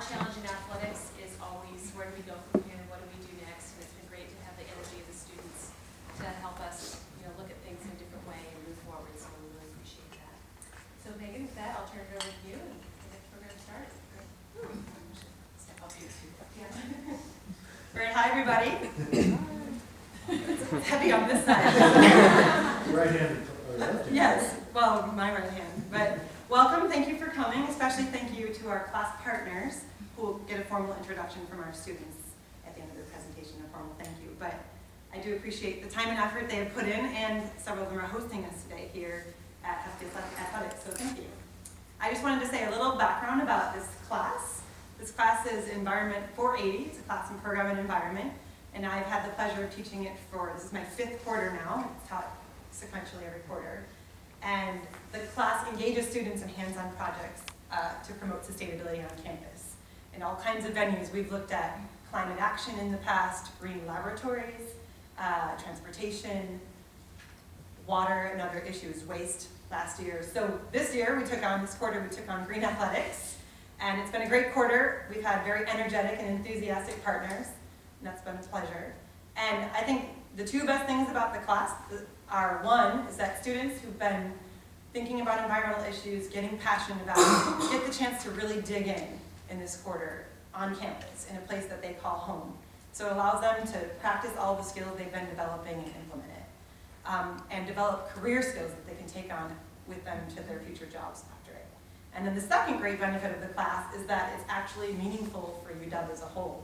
our challenge in athletics is always where do we go from here, what do we do next, and it's been great to have the energy of the students to help us, look at things in a different way and move forward, so we really appreciate that. So Megan, with that, I'll turn it over to you, and get the program started. Step up here too. Yeah. All right, hi everybody. It's heavy on this side. Right-handed or left-handed? Yes, well, my right hand. But welcome, thank you for coming. Especially thank you to our class partners who will get a formal introduction from our students at the end of their presentation, a formal thank you. But I do appreciate the time and effort they have put in, and several of them are hosting us today here at Husky Athletics, so thank you. I just wanted to say a little background about this class. This class is Environment 480. It's a class in program and environment, and I've had the pleasure of teaching it this is my 5th quarter now. It's taught sequentially every quarter. And the class engages students in hands-on projects to promote sustainability on campus. In all kinds of venues, we've looked at climate action in the past, green laboratories, transportation, water, and other issues, waste last year. So this quarter, we took on green athletics, and it's been a great quarter. We've had very energetic and enthusiastic partners, and that's been a pleasure. And I think the two best things about the class are, one, is that students who've been thinking about environmental issues, getting passionate about it, get the chance to really dig in this quarter on campus in a place that they call home. So it allows them to practice all the skills they've been developing and implement it, and develop career skills that they can take on with them to their future jobs after it. And then the second great benefit of the class is that it's actually meaningful for UW as a whole.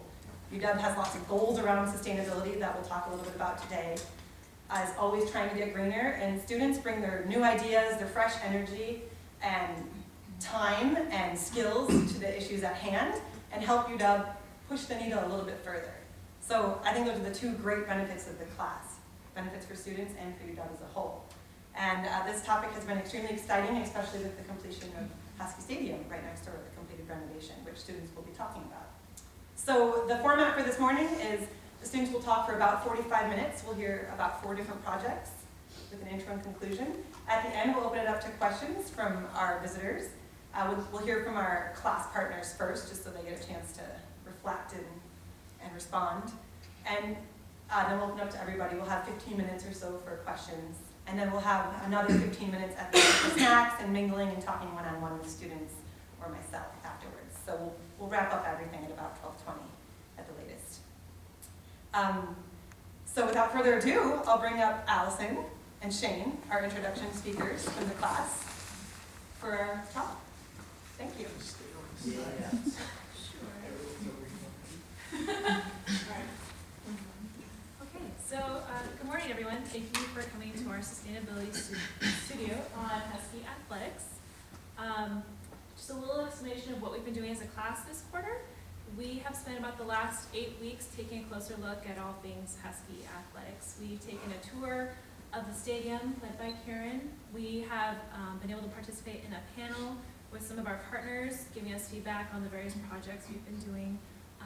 UW has lots of goals around sustainability that we'll talk a little bit about today. Is always trying to get greener, and students bring their new ideas, their fresh energy, and time and skills to the issues at hand, and help UW push the needle a little bit further. So I think those are the two great benefits of the class, benefits for students and for UW as a whole. And this topic has been extremely exciting, especially with the completion of Husky Stadium right next door, the completed renovation, which students will be talking about. So the format for this morning is the students will talk for about 45 minutes. We'll hear about 4 different projects with an intro and conclusion. At the end, we'll open it up to questions from our visitors. We'll hear from our class partners first, just so they get a chance to reflect and respond. And then we'll open up to everybody. We'll have 15 minutes or so for questions. And then we'll have another 15 minutes at the end for snacks and mingling and talking one-on-one with students or myself afterwards. So we'll wrap up everything at about 12:20 at the latest. So without further ado, I'll bring up Allison and Shane, our introduction speakers from the class, for our talk. Thank you. Yeah. Okay, so good morning, everyone. Thank you for coming to our sustainability studio on Husky Athletics. Just a little explanation of what we've been doing as a class this quarter. We have spent about the last 8 weeks taking a closer look at all things Husky Athletics. We've taken a tour of the stadium led by Karen. We have been able to participate in a panel with some of our partners, giving us feedback on the various projects we've been doing,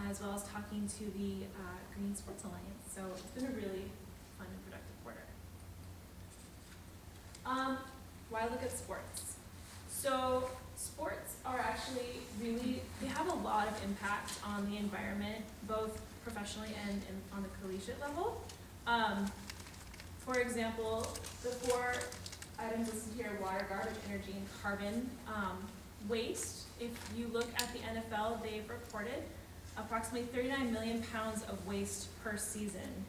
as well as talking to the Green Sports Alliance. So it's been a really fun and productive quarter. Why look at sports? So sports are actually they have a lot of impact on the environment, both professionally and on the collegiate level. For example, the 4 items listed here: water, garbage, energy, and carbon. Waste, if you look at the NFL, they've reported approximately 39 million pounds of waste per season.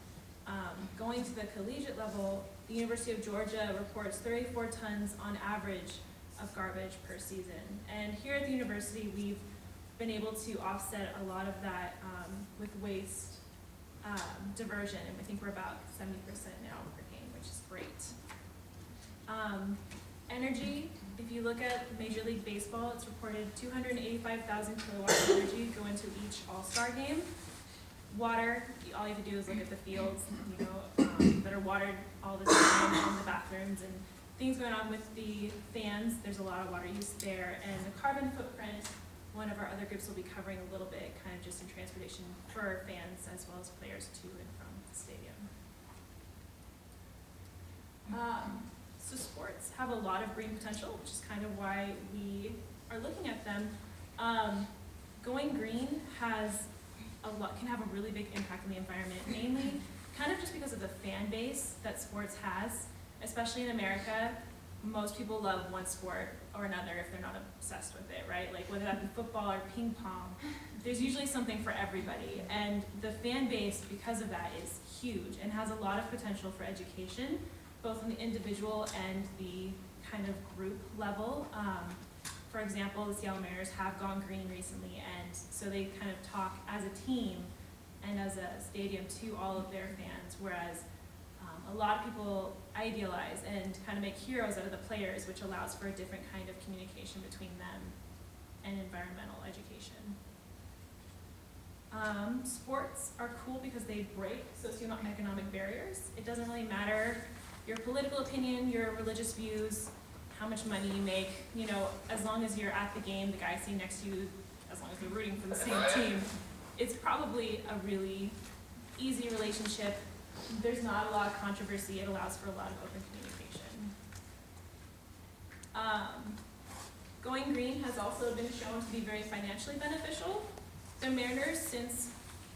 Going to the collegiate level, the University of Georgia reports 34 tons on average of garbage per season. And here at the university, we've been able to offset a lot of that with waste diversion, and I think we're about 70% now per game, which is great. Energy, if you look at Major League Baseball, it's reported 285,000 kilowatts of energy go into each All-Star game. Water, all you have to do is look at the fields, that are watered all the time, and the bathrooms, and things going on with the fans. There's a lot of water use there. And the carbon footprint, one of our other groups will be covering a little bit, kind of just in transportation for fans as well as players to and from the stadium. So sports have a lot of green potential, which is kind of why we are looking at them. going green can have a really big impact on the environment, mainly kind of just because of the fan base that sports has, especially in America. Most people love one sport or another if they're not obsessed with it, right? Like whether that be football or ping pong, there's usually something for everybody. And the fan base, because of that, is huge and has a lot of potential for education, both on the individual and the kind of group level. For example, the Seattle Mariners have gone green recently, and so they kind of talk as a team and as a stadium to all of their fans, whereas a lot of people idealize and kind of make heroes out of the players, which allows for a different kind of communication between them and environmental education. Sports are cool because they break socioeconomic barriers. It doesn't really matter your political opinion, your religious views, how much money you make, you know, as long as you're at the game, the guy sitting next to you, as long as they're rooting for the same team, it's probably a really easy relationship. There's not a lot of controversy. It allows for a lot of open communication. Going green has also been shown to be very financially beneficial. The Mariners, since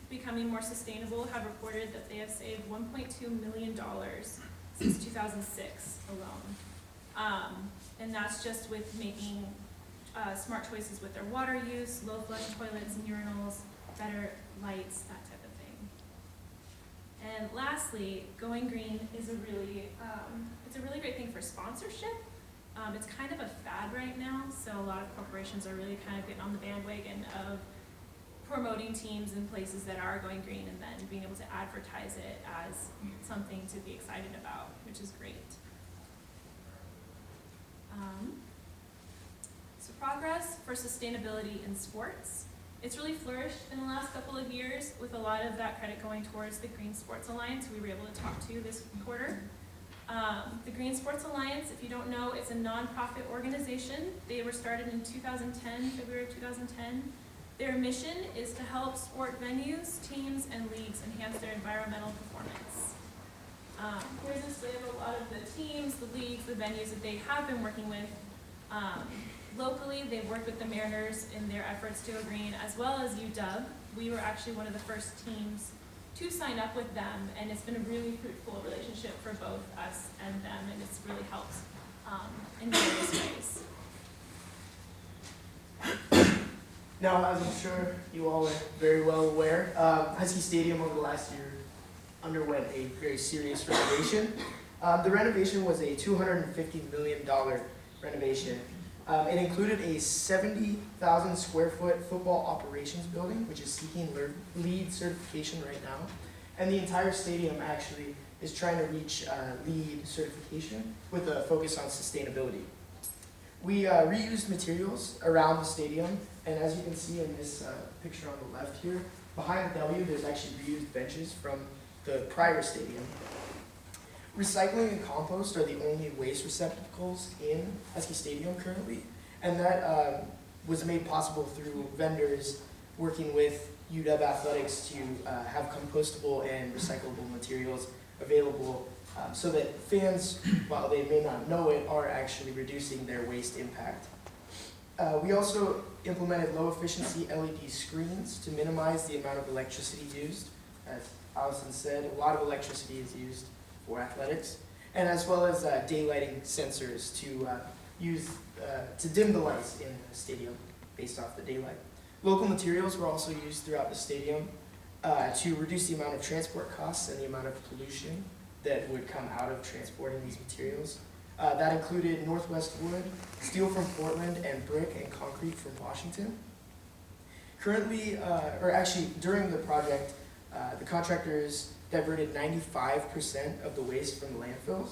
becoming more sustainable, have reported that they have saved $1.2 million since 2006 alone. And that's just with making smart choices with their water use, low flush toilets and urinals, better lights, that type of thing. And lastly, going green is a really great thing for sponsorship. It's kind of a fad right now, so a lot of corporations are really kind of getting on the bandwagon of promoting teams in places that are going green and then being able to advertise it as something to be excited about, which is great. So progress for sustainability in sports. It's really flourished in the last couple of years, with a lot of that credit going towards the Green Sports Alliance we were able to talk to this quarter. The Green Sports Alliance, if you don't know, it's a nonprofit organization. They were started in 2010, February of 2010. Their mission is to help sport venues, teams, and leagues enhance their environmental performance. Here's a display of a lot of the teams, the leagues, the venues that they have been working with. Locally, they've worked with the Mariners in their efforts to go green, as well as UW. We were actually one of the first teams to sign up with them, and it's been a really fruitful relationship for both us and them, and it's really helped in various ways. Now, as I'm sure you all are very well aware, Husky Stadium over the last year underwent a very serious renovation. The renovation was a $250 million renovation. It included a 70,000 square foot football operations building, which is seeking LEED certification right now. And the entire stadium actually is trying to reach LEED certification with a focus on sustainability. We reused materials around the stadium, and as you can see in this picture on the left here, behind the W, there's actually reused benches from the prior stadium. Recycling and compost are the only waste receptacles in Husky Stadium currently, and that was made possible through vendors working with UW Athletics to have compostable and recyclable materials available so that fans, while they may not know it, are actually reducing their waste impact. We also implemented low efficiency LED screens to minimize the amount of electricity used. As Allison said, a lot of electricity is used for athletics, and as well as daylighting sensors to dim the lights in the stadium based off the daylight. Local materials were also used throughout the stadium to reduce the amount of transport costs and the amount of pollution that would come out of transporting these materials. That included Northwest wood, steel from Portland, and brick and concrete from Washington. Currently, or actually during the project, the contractors diverted 95% of the waste from the landfills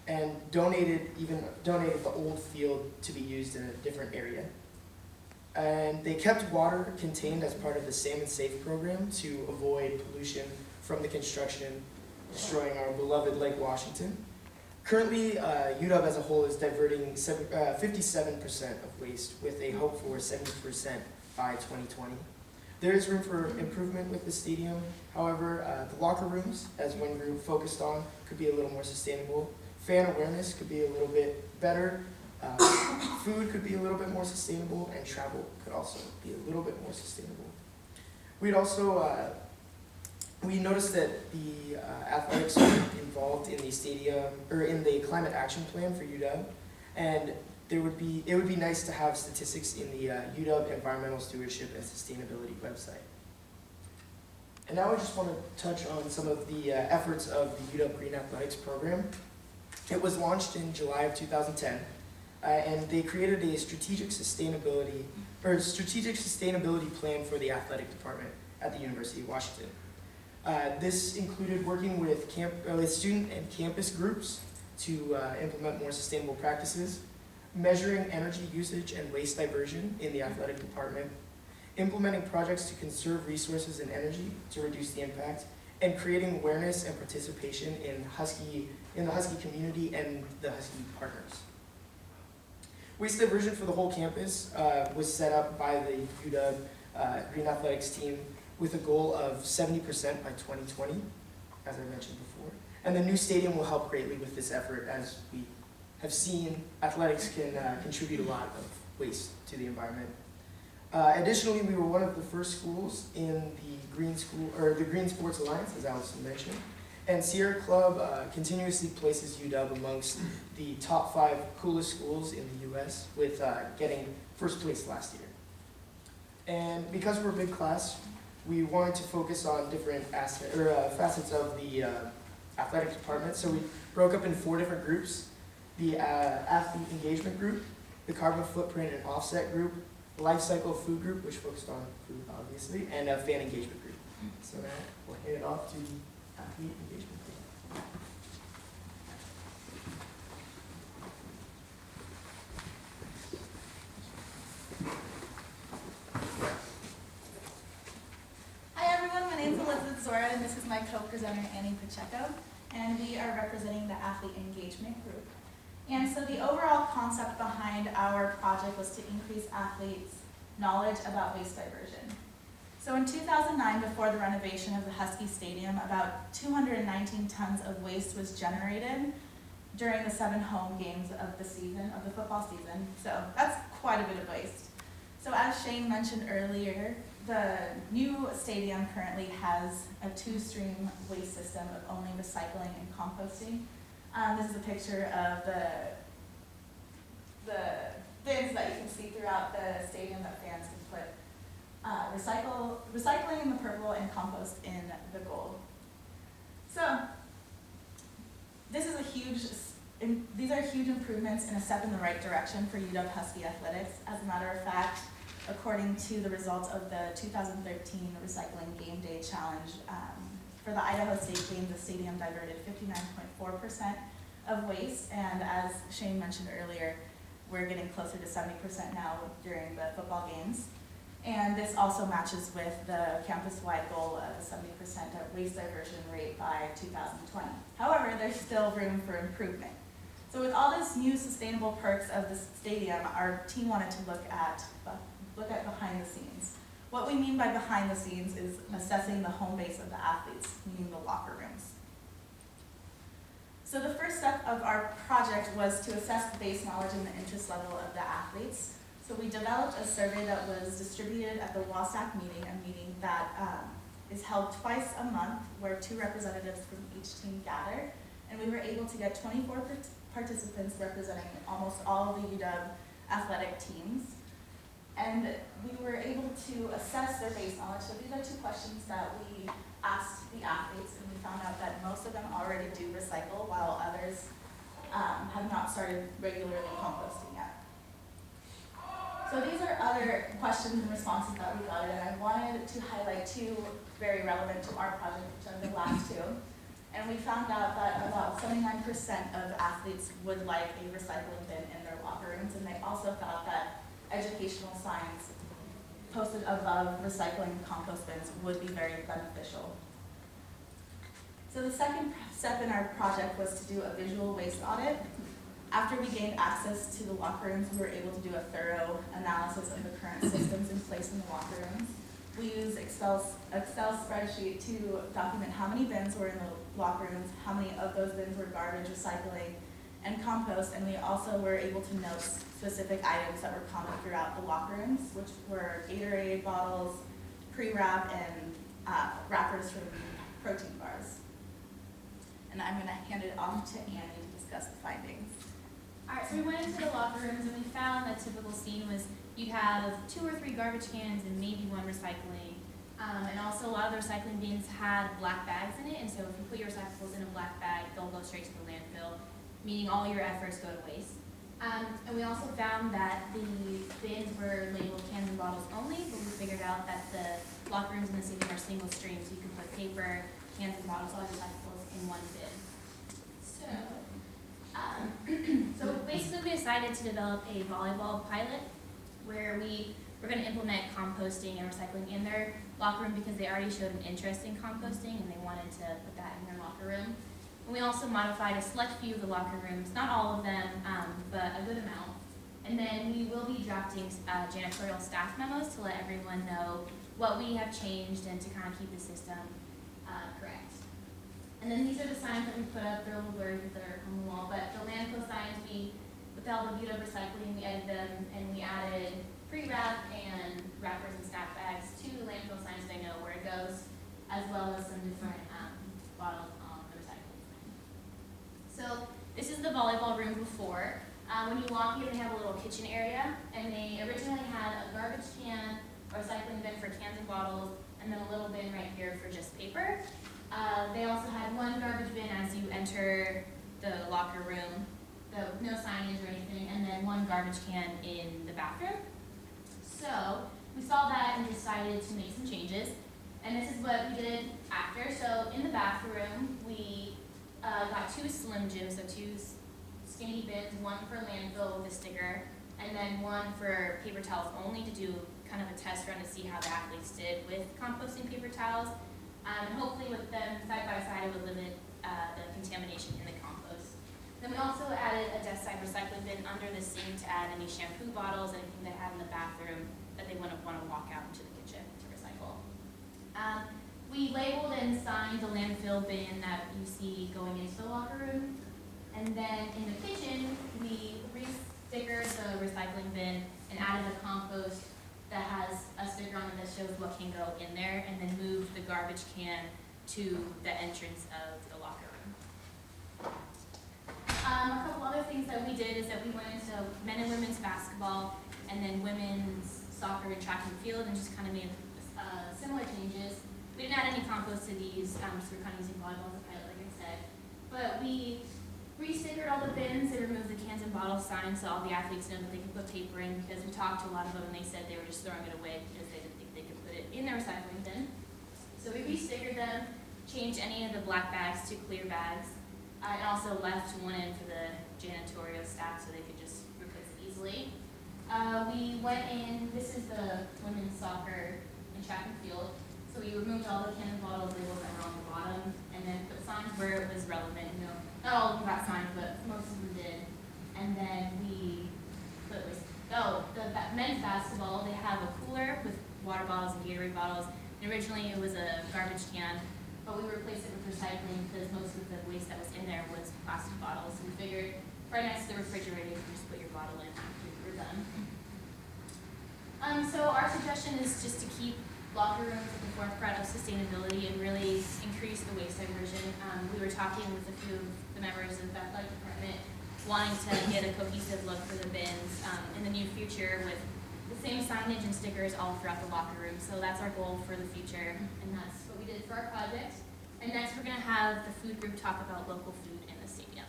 and donated the old field to be used in a different area. And they kept water contained as part of the Salmon Safe program to avoid pollution from the construction, destroying our beloved Lake Washington. Currently, UW as a whole is diverting 57% of waste, with a hope for 70% by 2020. There is room for improvement with the stadium. However, the locker rooms, as one group focused on, could be a little more sustainable. Fan awareness could be a little bit better. Food could be a little bit more sustainable, and travel could also be a little bit more sustainable. We'd also, we noticed that the athletics were involved in the stadium, or in the climate action plan for UW, and it would be nice to have statistics in the UW Environmental Stewardship and Sustainability website. And now I just want to touch on some of the efforts of the UW Green Athletics program. It was launched in July of 2010, and they created a strategic sustainability plan for the athletic department at the University of Washington. This included working with student and campus groups to implement more sustainable practices, measuring energy usage and waste diversion in the athletic department, implementing projects to conserve resources and energy to reduce the impact, and creating awareness and participation in the Husky community and the Husky partners. Waste diversion for the whole campus was set up by the UW Green Athletics team with a goal of 70% by 2020, as I mentioned before. And the new stadium will help greatly with this effort, as we have seen athletics can contribute a lot of waste to the environment. Additionally, we were one of the first schools in the Green Sports Alliance, as Allison mentioned, and Sierra Club continuously places UW amongst the top 5 coolest schools in the U.S. with getting first place last year. And because we're a big class, we wanted to focus on different facets of the athletic department, so we broke up in 4 different groups: the athlete engagement group, the carbon footprint and offset group, life cycle food group, which focused on food, obviously, and a fan engagement group. So now we'll hand it off to the athlete engagement group. Hi everyone, my name is Elizabeth Zora, and this is my co-presenter Annie Pacheco, and we are representing the athlete engagement group. And so the overall concept behind our project was to increase athletes' knowledge about waste diversion. So in 2009, before the renovation of the Husky Stadium, about 219 tons of waste was generated during the 7 home games of the season, of the football season. So that's quite a bit of waste. So as Shane mentioned earlier, the new stadium currently has a 2-stream waste system of only recycling and composting. This is a picture of the bins that you can see throughout the stadium that fans can put recycling in the purple and compost in the gold. So these are huge improvements and a step in the right direction for UW Husky athletics. As a matter of fact, according to the results of the 2013 Recycling Game Day Challenge, for the Idaho State game, the stadium diverted 59.4% of waste, and as Shane mentioned earlier, we're getting closer to 70% now during the football games. And this also matches with the campus-wide goal of a 70% waste diversion rate by 2020. However, there's still room for improvement. So with all this new sustainable perks of the stadium, our team wanted to look at behind the scenes. What we mean by behind the scenes is assessing the home base of the athletes, meaning the locker rooms. So the first step of our project was to assess the base knowledge and the interest level of the athletes. So we developed a survey that was distributed at the WASAC meeting, a meeting that is held twice a month, where 2 representatives from each team gather. And we were able to get 24 participants representing almost all of the UW athletic teams. And we were able to assess their base knowledge. So these are 2 questions that we asked the athletes, and we found out that most of them already do recycle, while others have not started regularly composting yet. So these are other questions and responses that we got, and I wanted to highlight 2 very relevant to our project, which are the last 2. And we found out that about 79% of athletes would like a recycling bin in their locker rooms, and they also thought that educational signs posted above recycling and compost bins would be very beneficial. So the second step in our project was to do a visual waste audit. After we gained access to the locker rooms, we were able to do a thorough analysis of the current systems in place in the locker rooms. We used Excel spreadsheet to document how many bins were in the locker rooms, how many of those bins were garbage, recycling, and compost, and we also were able to note specific items that were common throughout the locker rooms, which were Gatorade bottles, pre-wrap, and wrappers for the protein bars. And I'm gonna hand it off to Annie to discuss the findings. Alright, so we went into the locker rooms and we found that typical scene was you'd have 2 or 3 garbage cans and maybe 1 recycling. And also a lot of the recycling bins had black bags in it, and so if you put your recyclables in a black bag, they'll go straight to the landfill, meaning all your efforts go to waste. And we also found that the bins were labeled cans and bottles only, but we figured out that the locker rooms in the city are single stream, so you can put paper, cans and bottles, all your recyclables in one bin. So basically we decided to develop a volleyball pilot where we were going to implement composting and recycling in their locker room because they already showed an interest in composting and they wanted to put that in their locker room. And we also modified a select few of the locker rooms, not all of them, but a good amount. And then we will be drafting janitorial staff memos to let everyone know what we have changed and to kind of keep the system correct. And then these are the signs that we put up. They're a little blurry because they're on the wall, but the landfill signs, with the help of Buto Recycling, we edited them and we added pre-wrap and wrappers and snack bags to the landfill signs so they know where it goes, as well as some different bottles on the recycling sign. So this is the volleyball room before. When you walk in, they have a little kitchen area, and they originally had a garbage can, a recycling bin for cans and bottles, and then a little bin right here for just paper. They also had 1 garbage bin as you enter the locker room, no signage or anything, and then 1 garbage can in the bathroom. So we saw that and decided to make some changes, and this is what we did after. So in the bathroom, we got 2 Slim Jims, so 2 skinny bins, 1 for landfill with a sticker, and then 1 for paper towels only to do kind of a test run to see how the athletes did with composting paper towels. And hopefully with them side by side, it would limit the contamination in the compost. Then we also added a desk side recycling bin under the sink to add any shampoo bottles, anything they had in the bathroom that they wouldn't want to walk out into the kitchen to recycle. We labeled and signed the landfill bin that you see going into the locker room. And then in the kitchen, we re-stickered the recycling bin and added a compost that has a sticker on it that shows what can go in there, and then moved the garbage can to the entrance of the locker room. A couple other things that we did is that we went into men and women's basketball and then women's soccer and track and field and just kind of made similar changes. We didn't add any compost to these, so we're kind of using volleyball as a pilot, like I said. But we re-stickered all the bins and removed the cans and bottle signs so all the athletes know that they can put paper in, because we talked to a lot of them and they said they were just throwing it away because they didn't think they could put it in their recycling bin. So we re-stickered them, changed any of the black bags to clear bags, and also left 1 in for the janitorial staff so they could just replace it easily. We went in, this is the women's soccer and track and field. So we removed all the can and bottle labels that were on the bottom and then put signs where it was relevant. Not all of them got signs, but most of them did. And then we put the men's basketball, they have a cooler with water bottles and Gatorade bottles. And originally it was a garbage can, but we replaced it with recycling because most of the waste that was in there was plastic bottles. So we figured right next to the refrigerator, you can just put your bottle in after you're done. So our suggestion is just to keep locker rooms at the forefront of sustainability and really increase the waste diversion. We were talking with a few of the members of the athletic department wanting to get a cohesive look for the bins in the near future with the same signage and stickers all throughout the locker room. So that's our goal for the future, and that's what we did for our project. And next we're going to have the food group talk about local food in the stadium.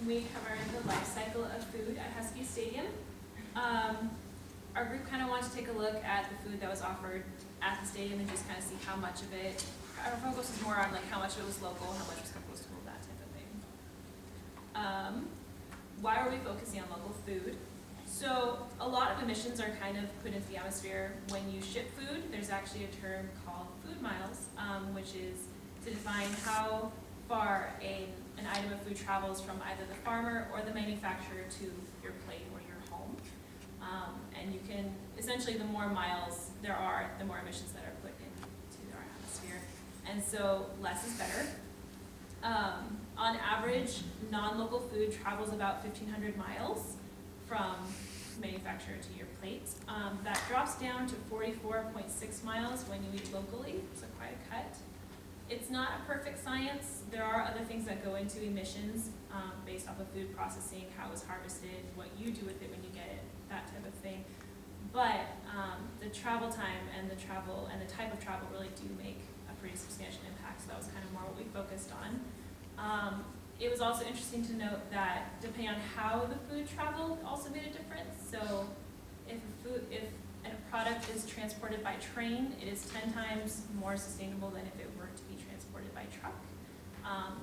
We cover the life cycle of food at Husky Stadium. Our group kind of wanted to take a look at the food that was offered at the stadium and just kind of see how much of it, our focus was more on like how much of it was local, how much was compostable, that type of thing. Why are we focusing on local food? So a lot of emissions are kind of put into the atmosphere when you ship food. There's actually a term called food miles, which is to define how far an an item of food travels from either the farmer or the manufacturer to your plate or your home. And you can, essentially the more miles there are, the more emissions that are put into our atmosphere. And so less is better. On average, non-local food travels about 1,500 miles from manufacturer to your plate. That drops down to 44.6 miles when you eat locally, so quite a cut. It's not a perfect science. There are other things that go into emissions based off of food processing, how it's harvested, what you do with it when you get it, that type of thing. But the travel time and the type of travel really do make a pretty substantial impact, so that was kind of more what we focused on. It was also interesting to note that depending on how the food traveled also made a difference. So if a product is transported by train, it is 10 times more sustainable than if it were to be transported by truck.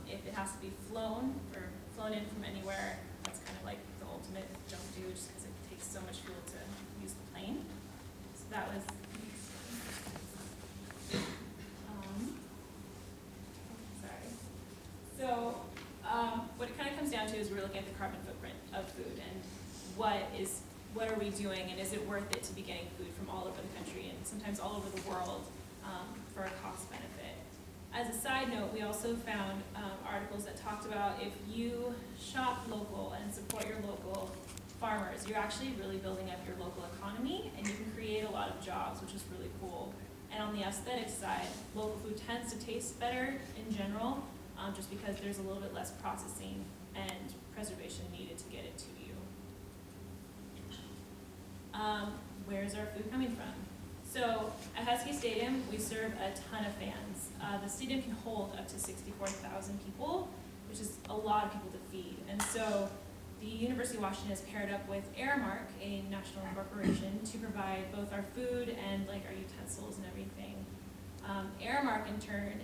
If it has to be flown in from anywhere, that's kind of like the ultimate don't do, just because it takes so much fuel to use the plane. So that was sorry. So what it kind of comes down to is we're looking at the carbon footprint of food and what are we doing, and is it worth it to be getting food from all over the country and sometimes all over the world for a cost benefit. As a side note, we also found articles that talked about if you shop local and support your local farmers, you're actually really building up your local economy and you can create a lot of jobs, which is really cool. And on the aesthetic side, local food tends to taste better in general, just because there's a little bit less processing and preservation needed to get it to you. Where's our food coming from? So at Husky Stadium, we serve a ton of fans. The stadium can hold up to 64,000 people, which is a lot of people to feed. And so the University of Washington has paired up with Aramark, a national corporation, to provide both our food and like our utensils and everything. Aramark in turn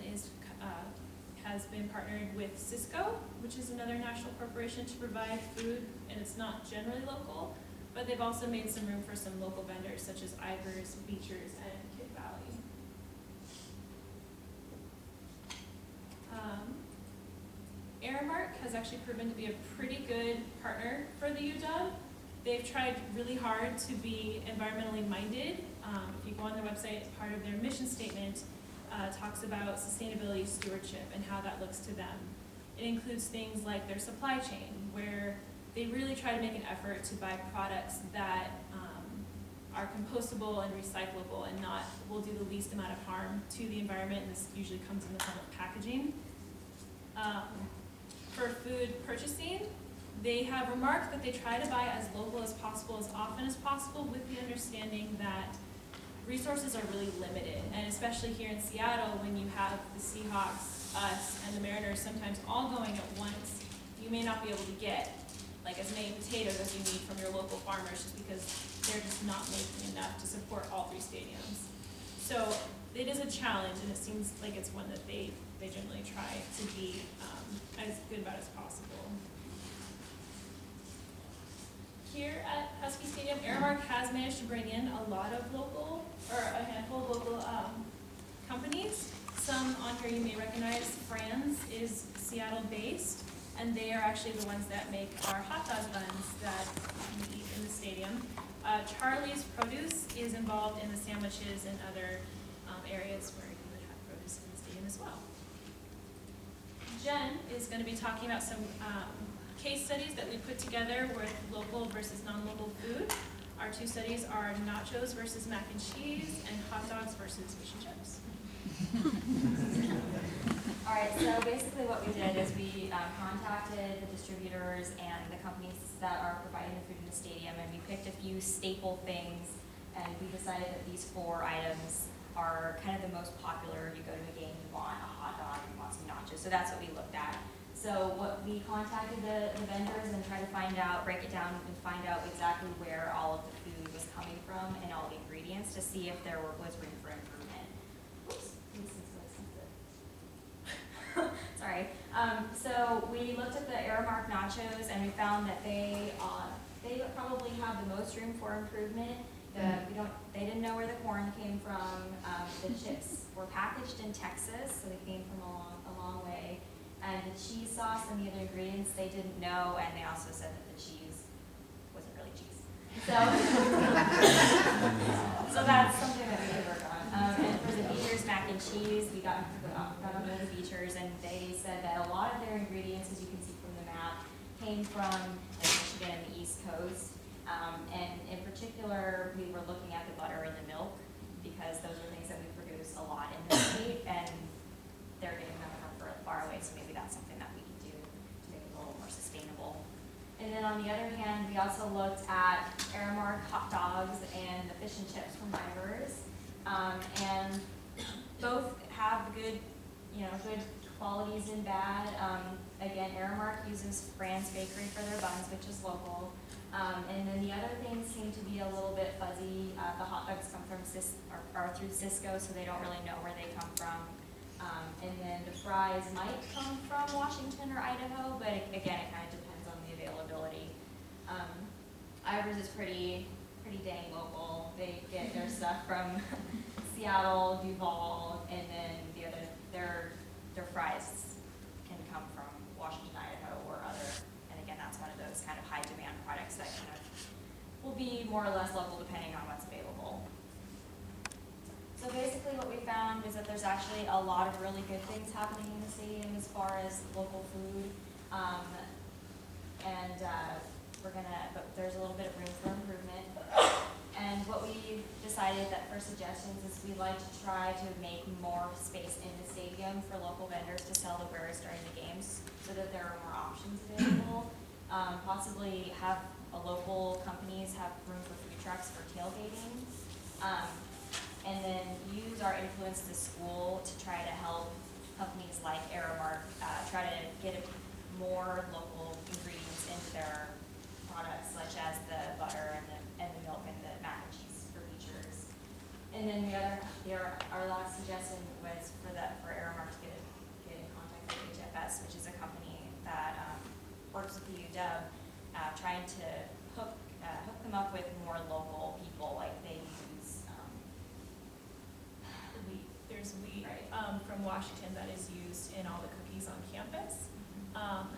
has been partnered with Cisco, which is another national corporation, to provide food, and it's not generally local, but they've also made some room for some local vendors such as Ivers, Beechers, and Kid Valley. Aramark has actually proven to be a pretty good partner for the UW. They've tried really hard to be environmentally minded. If you go on their website, part of their mission statement talks about sustainability stewardship and how that looks to them. It includes things like their supply chain, where they really try to make an effort to buy products that are compostable and recyclable and will do the least amount of harm to the environment, and this usually comes in the form of packaging. For food purchasing, they have remarked that they try to buy as local as possible, as often as possible, with the understanding that resources are really limited, and especially here in Seattle, when you have the Seahawks, us, and the Mariners sometimes all going at once, you may not be able to get like as many potatoes as you need from your local farmers, just because they're just not making enough to support all three stadiums. So it is a challenge, and it seems like it's one that they generally try to be as good about as possible. Here at Husky Stadium, Aramark has managed to bring in a lot of local, or a handful of local companies. Some on here you may recognize. Franz is Seattle-based, and they are actually the ones that make our hot dog buns that we eat in the stadium. Charlie's Produce is involved in the sandwiches and other areas where you would have produce in the stadium as well. Jen is going to be talking about some case studies that we put together with local versus non-local food. Our two studies are nachos versus mac and cheese and hot dogs versus fish and chips. All right, so basically what we did is we contacted the distributors and the companies that are providing the food in the stadium, and we picked a few staple things, and we decided that these 4 items are kind of the most popular. You go to a game, you want a hot dog, you want some nachos, so that's what we looked at. So what we contacted the vendors and tried to break it down and find out exactly where all of the food was coming from and all the ingredients to see if there was room for improvement. Oops, this is so sensitive. Sorry. So we looked at the Aramark nachos and we found that they probably have the most room for improvement. They didn't know where the corn came from. The chips were packaged in Texas, so they came from a long way. And the cheese sauce and the other ingredients they didn't know, and they also said that the cheese wasn't really cheese. So, so that's something that we could work on. And for the Beecher's mac and cheese, we got on the Beechers, and they said that a lot of their ingredients, as you can see from the map, came from Michigan and the East Coast. And in particular, we were looking at the butter and the milk, because those are things that we produce a lot in the state, and they're getting them from far away, so maybe that's something that we can do to make it a little more sustainable. And then on the other hand, we also looked at Aramark hot dogs and the fish and chips from Ivers. And both have good, good qualities and bad. Again, Aramark uses Brand's Bakery for their buns, which is local. And then the other things seem to be a little bit fuzzy. The hot dogs come from are through Cisco, so they don't really know where they come from. And then the fries might come from Washington or Idaho, but again, it kind of depends on the availability. Ivers is pretty dang local. They get their stuff from Seattle, Duval, and then their fries can come from Washington, Idaho, or other. And again, that's one of those kind of high demand products that kind of will be more or less local depending on what's available. So basically what we found is that there's actually a lot of really good things happening in the stadium as far as local food. But there's a little bit of room for improvement. And what we decided that for suggestions is we'd like to try to make more space in the stadium for local vendors to sell the wares during the games so that there are more options available. Possibly have local companies have room for food trucks for tailgating. And then use our influence as a school to try to help companies like Aramark try to get more local ingredients into their products, such as the butter and the milk and the mac and cheese for Beechers. And then our last suggestion was for Aramark to get in contact with HFS, which is a company that works with the UW, trying to hook them up with more local people, like they use There's wheat Right. From Washington that is used in all the cookies on campus,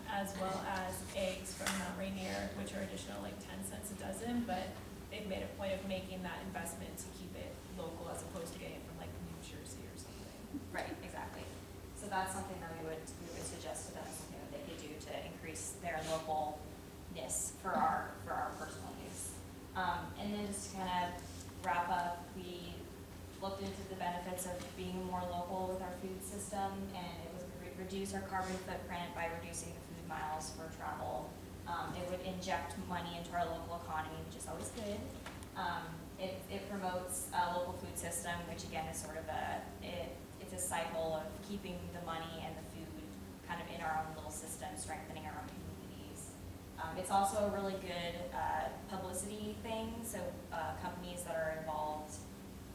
as well as eggs from Mount Rainier, which are additional like 10 cents a dozen, but they've made a point of making that investment to keep it local as opposed to getting it from like New Jersey or something. Right, exactly. So that's something that we would suggest to them, something that they could do to increase their localness for our personal use. And then just to kind of wrap up, we looked into the benefits of being more local with our food system, and it would reduce our carbon footprint by reducing the food miles for travel. It would inject money into our local economy, which is always good. It promotes a local food system, which again is sort of it's a cycle of keeping the money and the food kind of in our own little system, strengthening our own communities. It's also a really good publicity thing, so companies that are involved,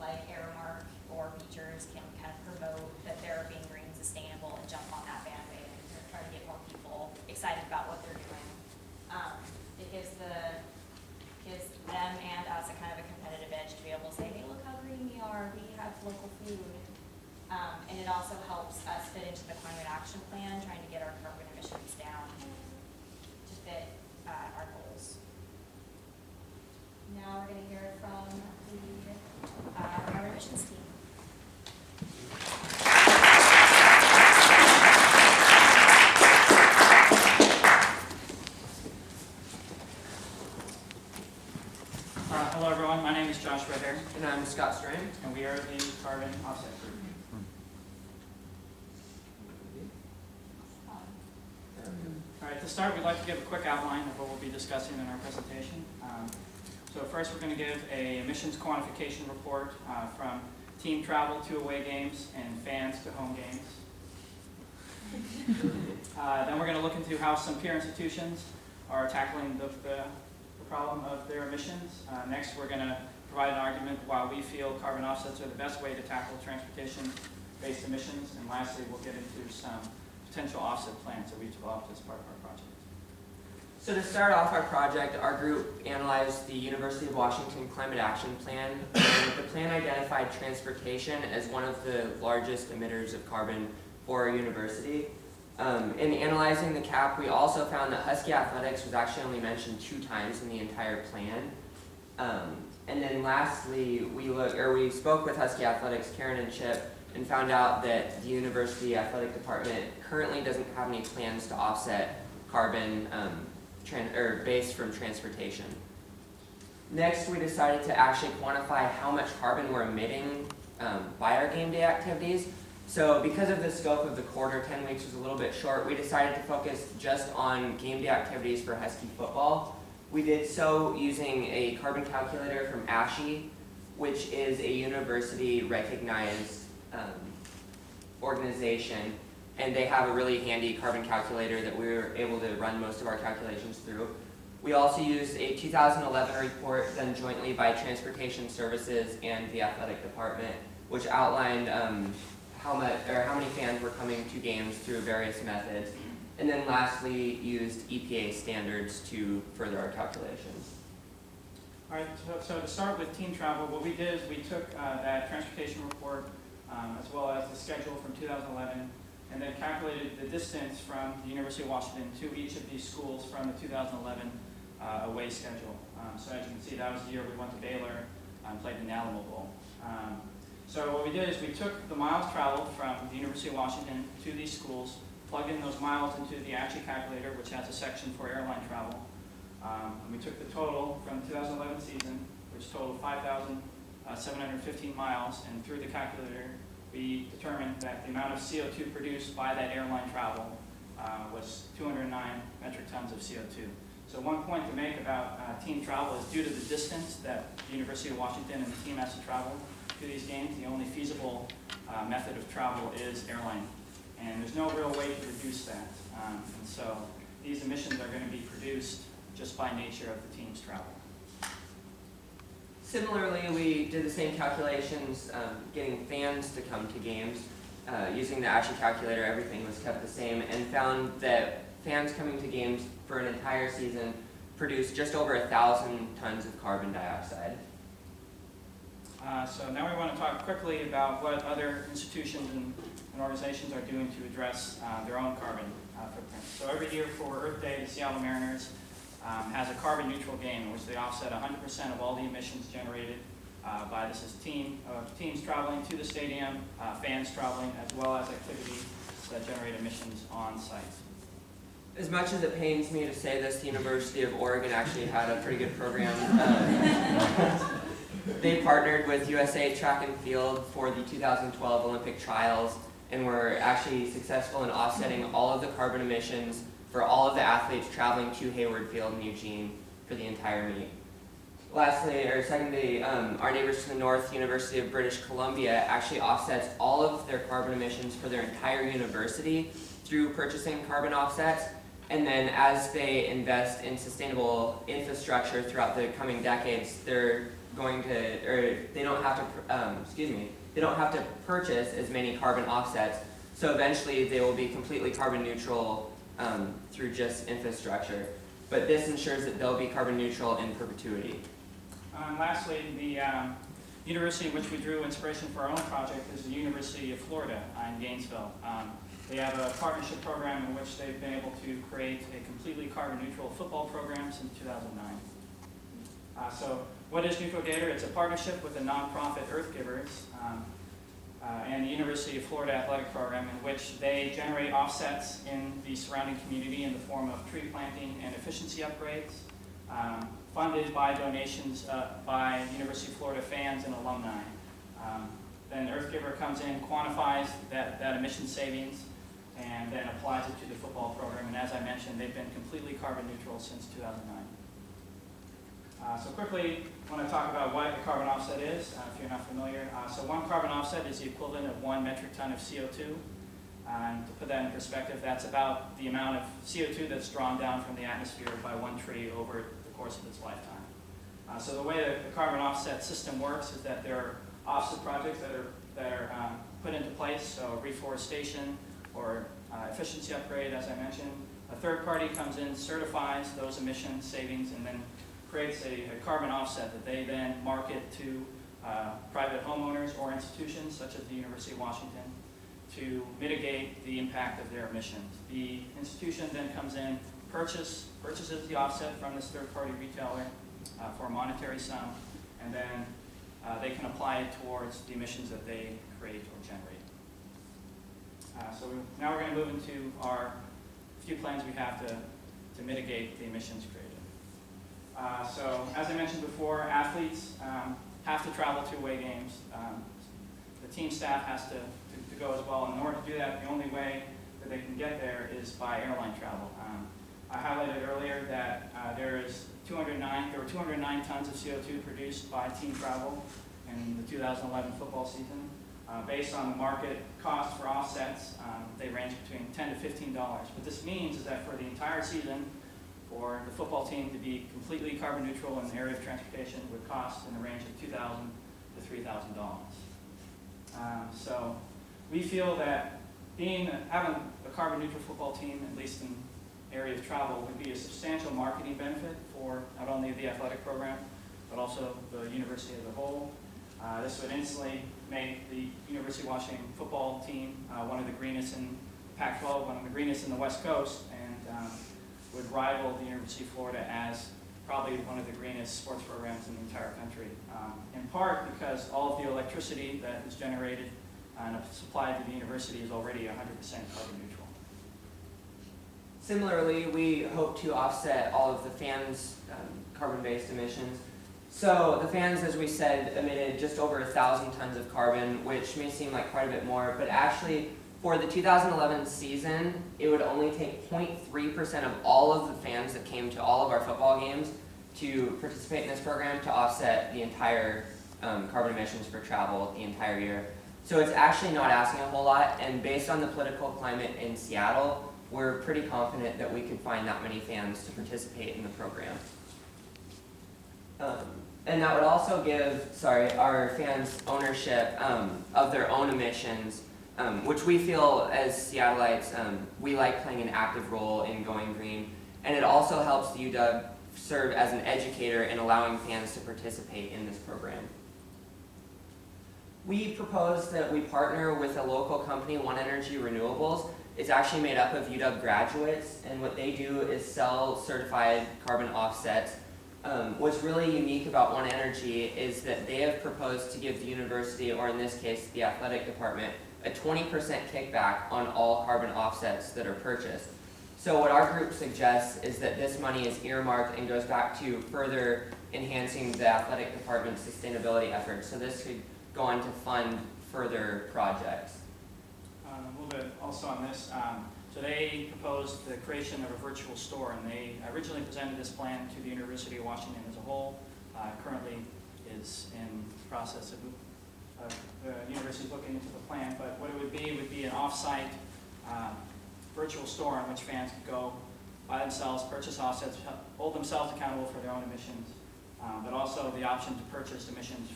like Aramark or Beechers, can kind of promote that they're being green and sustainable and jump on that bandwagon and try to get more people excited about what they're doing. It gives them and us a kind of a competitive edge to be able to say, hey, look how green we are, we have local food. And it also helps us fit into the climate action plan, trying to get our carbon emissions down to fit our goals. Now we're going to hear from our emissions team. Hello everyone, my name is Josh Redder, And I'm Scott Strang. and we are the carbon offset group. Alright, to start, we'd like to give a quick outline of what we'll be discussing in our presentation. So first, we're going to give a emissions quantification report from team travel to away games and fans to home games. Then we're going to look into how some peer institutions are tackling the problem of their emissions. Next, we're going to provide an argument why we feel carbon offsets are the best way to tackle transportation-based emissions. And lastly, we'll get into some potential offset plans that we've developed as part of our project. So to start off our project, our group analyzed the University of Washington Climate Action Plan. And the plan identified transportation as one of the largest emitters of carbon for our university. In analyzing the cap, we also found that Husky Athletics was actually only mentioned 2 times in the entire plan. And then lastly, we spoke with Husky Athletics, Karen and Chip, and found out that the University Athletic Department currently doesn't have any plans to offset carbon based from transportation. Next, we decided to actually quantify how much carbon we're emitting by our game day activities. So because of the scope of the quarter, 10 weeks was a little bit short, we decided to focus just on game day activities for Husky football. We did so using a carbon calculator from ASHE, which is a university-recognized organization, and they have a really handy carbon calculator that we were able to run most of our calculations through. We also used a 2011 report done jointly by Transportation Services and the Athletic Department, which outlined how many fans were coming to games through various methods. And then lastly, used EPA standards to further our calculations. All right, so to start with team travel, what we did is we took that transportation report as well as the schedule from 2011 and then calculated the distance from the University of Washington to each of these schools from the 2011 away schedule. So as you can see, that was the year we went to Baylor and played in the Alamo Bowl. So what we did is we took the miles traveled from the University of Washington to these schools, plugged in those miles into the ASHE calculator, which has a section for airline travel. And we took the total from the 2011 season, which totaled 5,715 miles, and through the calculator, we determined that the amount of CO2 produced by that airline travel was 209 metric tons of CO2. So one point to make about team travel is due to the distance that the University of Washington and the team has to travel to these games, the only feasible method of travel is airline. And there's no real way to reduce that. And so these emissions are going to be produced just by nature of the team's travel. Similarly, we did the same calculations getting fans to come to games. Using the ASHE calculator, everything was kept the same, and found that fans coming to games for an entire season produced just over 1,000 tons of carbon dioxide. So now we want to talk quickly about what other institutions and organizations are doing to address their own carbon footprint. So every year for Earth Day, the Seattle Mariners has a carbon neutral game in which they offset 100% of all the emissions generated by teams traveling to the stadium, fans traveling, as well as activities that generate emissions on site. As much as it pains me to say this, the University of Oregon actually had a pretty good program. They partnered with USA Track and Field for the 2012 Olympic trials and were actually successful in offsetting all of the carbon emissions for all of the athletes traveling to Hayward Field in Eugene for the entire meet. Secondly, our neighbors to the north, University of British Columbia, actually offsets all of their carbon emissions for their entire university through purchasing carbon offsets. And then as they invest in sustainable infrastructure throughout the coming decades, they don't have to purchase as many carbon offsets. So eventually they will be completely carbon neutral through just infrastructure. But this ensures that they'll be carbon neutral in perpetuity. Lastly, the university in which we drew inspiration for our own project is the University of Florida in Gainesville. They have a partnership program in which they've been able to create a completely carbon neutral football program since 2009. So what is Neutral Gator? It's a partnership with the nonprofit Earth Givers and the University of Florida athletic program in which they generate offsets in the surrounding community in the form of tree planting and efficiency upgrades, funded by donations by University of Florida fans and alumni. Then Earth Giver comes in, quantifies that emission savings, and then applies it to the football program. And as I mentioned, they've been completely carbon neutral since 2009. So quickly, I want to talk about what a carbon offset is, if you're not familiar. So one carbon offset is the equivalent of 1 metric ton of CO2. And to put that in perspective, that's about the amount of CO2 that's drawn down from the atmosphere by one tree over the course of its lifetime. So the way that the carbon offset system works is that there are offset projects that are put into place, so reforestation or efficiency upgrade, as I mentioned. A third party comes in, certifies those emission savings, and then creates a carbon offset that they then market to private homeowners or institutions such as the University of Washington to mitigate the impact of their emissions. The institution then comes in, purchases the offset from this third-party retailer for a monetary sum, and then they can apply it towards the emissions that they create or generate. Now we're going to move into our few plans we have to mitigate the emissions created. So as I mentioned before, athletes have to travel to away games. The team staff has to go as well. And in order to do that, the only way that they can get there is by airline travel. I highlighted earlier that there were 209 tons of CO2 produced by team travel in the 2011 football season. Based on the market cost for offsets, they range between $10 to $15. What this means is that for the entire season, for the football team to be completely carbon neutral in the area of transportation would cost in the range of $2,000 to $3,000. So we feel that having a carbon neutral football team, at least in area of travel, would be a substantial marketing benefit for not only the athletic program, but also the university as a whole. This would instantly make the University of Washington football team one of the greenest in Pac-12, one of the greenest in the West Coast, and would rival the University of Florida as probably one of the greenest sports programs in the entire country. In part because all of the electricity that is generated and supplied to the university is already 100% carbon neutral. Similarly, we hope to offset all of the fans' carbon-based emissions. So the fans, as we said, emitted just over 1,000 tons of carbon, which may seem like quite a bit more, but actually for the 2011 season, it would only take 0.3% of all of the fans that came to all of our football games to participate in this program to offset the entire carbon emissions for travel the entire year. So it's actually not asking a whole lot, and based on the political climate in Seattle, we're pretty confident that we could find that many fans to participate in the program. And that would also give, our fans ownership of their own emissions, which we feel as Seattleites, we like playing an active role in going green. And it also helps the UW serve as an educator in allowing fans to participate in this program. We propose that we partner with a local company, One Energy Renewables. It's actually made up of UW graduates, and what they do is sell certified carbon offsets. What's really unique about One Energy is that they have proposed to give the university, or in this case, the athletic department, a 20% kickback on all carbon offsets that are purchased. So what our group suggests is that this money is earmarked and goes back to further enhancing the athletic department's sustainability efforts. So this could go on to fund further projects. A little bit also on this. So they proposed the creation of a virtual store, and they originally presented this plan to the University of Washington as a whole. Currently is in the process of the university looking into the plan, but what it would be an off-site virtual store in which fans could go by themselves, purchase offsets, hold themselves accountable for their own emissions, but also the option to purchase emissions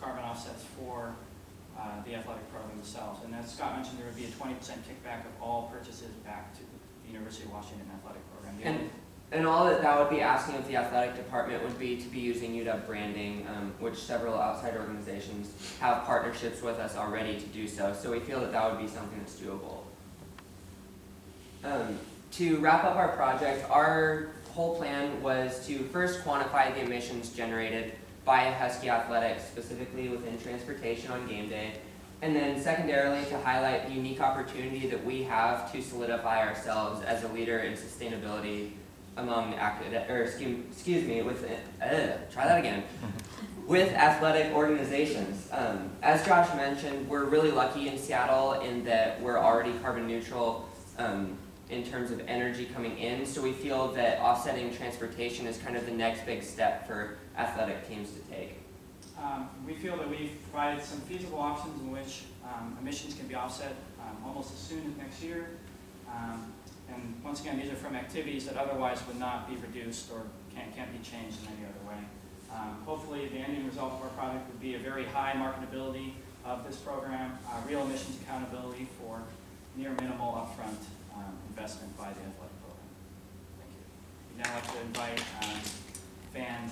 carbon offsets for the athletic program themselves. And as Scott mentioned, there would be a 20% kickback of all purchases back to the University of Washington athletic program. And all that would be asking of the athletic department would be to be using UW branding, which several outside organizations have partnerships with us already to do so. So we feel that would be something that's doable. To wrap up our project, our whole plan was to first quantify the emissions generated by Husky Athletics, specifically within transportation on game day, and then secondarily to highlight the unique opportunity that we have to solidify ourselves as a leader in sustainability among with athletic organizations. As Josh mentioned, we're really lucky in Seattle in that we're already carbon neutral in terms of energy coming in, so we feel that offsetting transportation is kind of the next big step for athletic teams to take. We feel that we've provided some feasible options in which emissions can be offset almost as soon as next year. And once again, these are from activities that otherwise would not be reduced or can't be changed in any other way. Hopefully the ending result of our project would be a very high marketability of this program, real emissions accountability for near minimal upfront investment by the athletic program. Thank you. We'd now like to invite fan